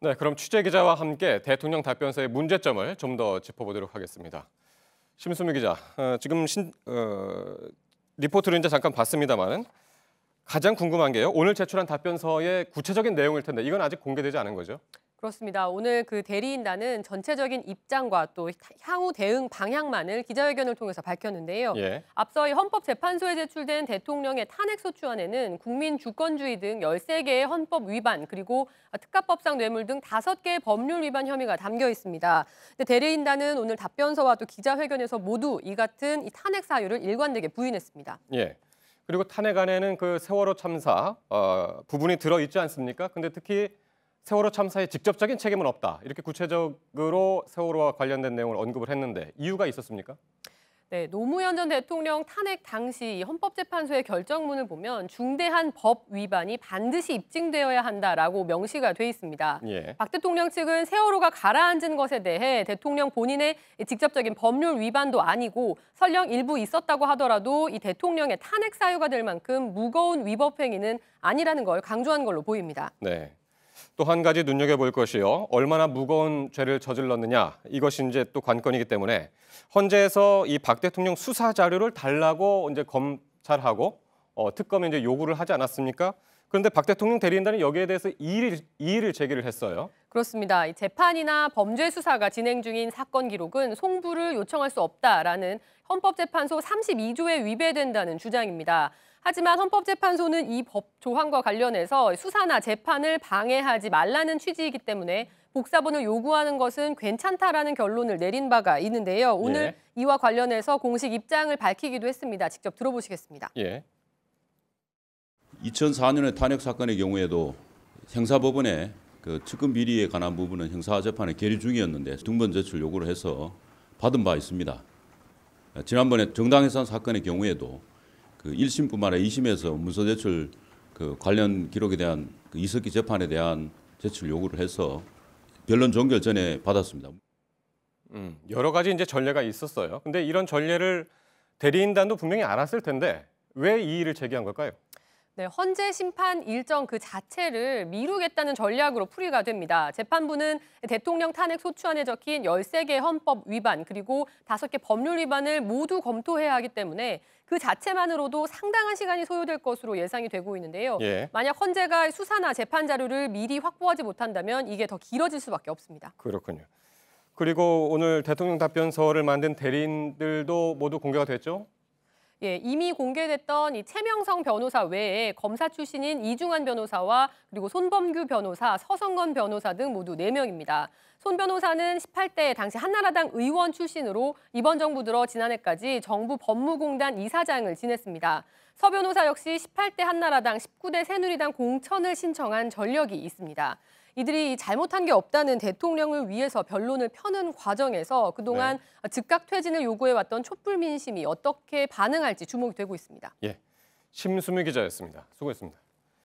네, 그럼 취재 기자와 함께 대통령 답변서의 문제점을 좀 더 짚어보도록 하겠습니다. 심수미 기자, 지금 리포트를 이제 잠깐 봤습니다만은 가장 궁금한 게요. 오늘 제출한 답변서의 구체적인 내용일 텐데 이건 아직 공개되지 않은 거죠? 그렇습니다. 오늘 그 대리인단은 전체적인 입장과 또 향후 대응 방향만을 기자회견을 통해서 밝혔는데요. 예. 앞서 이 헌법재판소에 제출된 대통령의 탄핵소추안에는 국민 주권주의 등 13개의 헌법 위반 그리고 특가법상 뇌물 등 5개의 법률 위반 혐의가 담겨 있습니다. 근데 대리인단은 오늘 답변서와 또 기자회견에서 모두 이 같은 이 탄핵 사유를 일관되게 부인했습니다. 예. 그리고 탄핵안에는 그 세월호 참사 부분이 들어있지 않습니까? 근데 특히 세월호 참사의 직접적인 책임은 없다. 이렇게 구체적으로 세월호와 관련된 내용을 언급을 했는데 이유가 있었습니까? 네, 노무현 전 대통령 탄핵 당시 헌법재판소의 결정문을 보면 중대한 법 위반이 반드시 입증되어야 한다라고 명시가 돼 있습니다. 예. 박 대통령 측은 세월호가 가라앉은 것에 대해 대통령 본인의 직접적인 법률 위반도 아니고 설령 일부 있었다고 하더라도 이 대통령의 탄핵 사유가 될 만큼 무거운 위법 행위는 아니라는 걸 강조한 걸로 보입니다. 네. 또 한 가지 눈여겨볼 것이요. 얼마나 무거운 죄를 저질렀느냐. 이것이 이제 또 관건이기 때문에 헌재에서 이 박 대통령 수사 자료를 달라고 이제 검찰하고 특검에 이제 요구를 하지 않았습니까? 그런데 박 대통령 대리인단이 여기에 대해서 이의를 제기를 했어요. 그렇습니다. 이 재판이나 범죄 수사가 진행 중인 사건 기록은 송부를 요청할 수 없다라는 헌법재판소 32조에 위배된다는 주장입니다. 하지만 헌법재판소는 이 법 조항과 관련해서 수사나 재판을 방해하지 말라는 취지이기 때문에 복사본을 요구하는 것은 괜찮다라는 결론을 내린 바가 있는데요. 오늘 예. 이와 관련해서 공식 입장을 밝히기도 했습니다. 직접 들어보시겠습니다. 예. 2004년의 탄핵 사건의 경우에도 형사법원에 그 측근 비리에 관한 부분은 형사재판에 계류 중이었는데 등본 제출 요구를 해서 받은 바 있습니다. 지난번에 정당해산 사건의 경우에도 그 1심뿐만 아니라 2심에서 문서 제출 그 관련 기록에 대한 그 이석기 재판에 대한 제출 요구를 해서 변론 종결 전에 받았습니다. 여러 가지 이제 전례가 있었어요. 근데 이런 전례를 대리인단도 분명히 알았을 텐데 왜 이의를 제기한 걸까요? 네, 헌재 심판 일정 그 자체를 미루겠다는 전략으로 풀이가 됩니다. 재판부는 대통령 탄핵 소추안에 적힌 13개 헌법 위반 그리고 5개 법률 위반을 모두 검토해야 하기 때문에 그 자체만으로도 상당한 시간이 소요될 것으로 예상이 되고 있는데요. 예. 만약 헌재가 수사나 재판 자료를 미리 확보하지 못한다면 이게 더 길어질 수밖에 없습니다. 그렇군요. 그리고 오늘 대통령 답변서를 만든 대리인들도 모두 공개가 됐죠? 예, 이미 공개됐던 이 최명성 변호사 외에 검사 출신인 이중환 변호사와 그리고 손범규 변호사, 서성건 변호사 등 모두 4명입니다. 손 변호사는 18대 당시 한나라당 의원 출신으로 이번 정부 들어 지난해까지 정부 법무공단 이사장을 지냈습니다. 서 변호사 역시 18대 한나라당, 19대 새누리당 공천을 신청한 전력이 있습니다. 이들이 잘못한 게 없다는 대통령을 위해서 변론을 펴는 과정에서 그동안 즉각 퇴진을 요구해왔던 촛불 민심이 어떻게 반응할지 주목이 되고 있습니다. 예, 심수미 기자였습니다. 수고했습니다.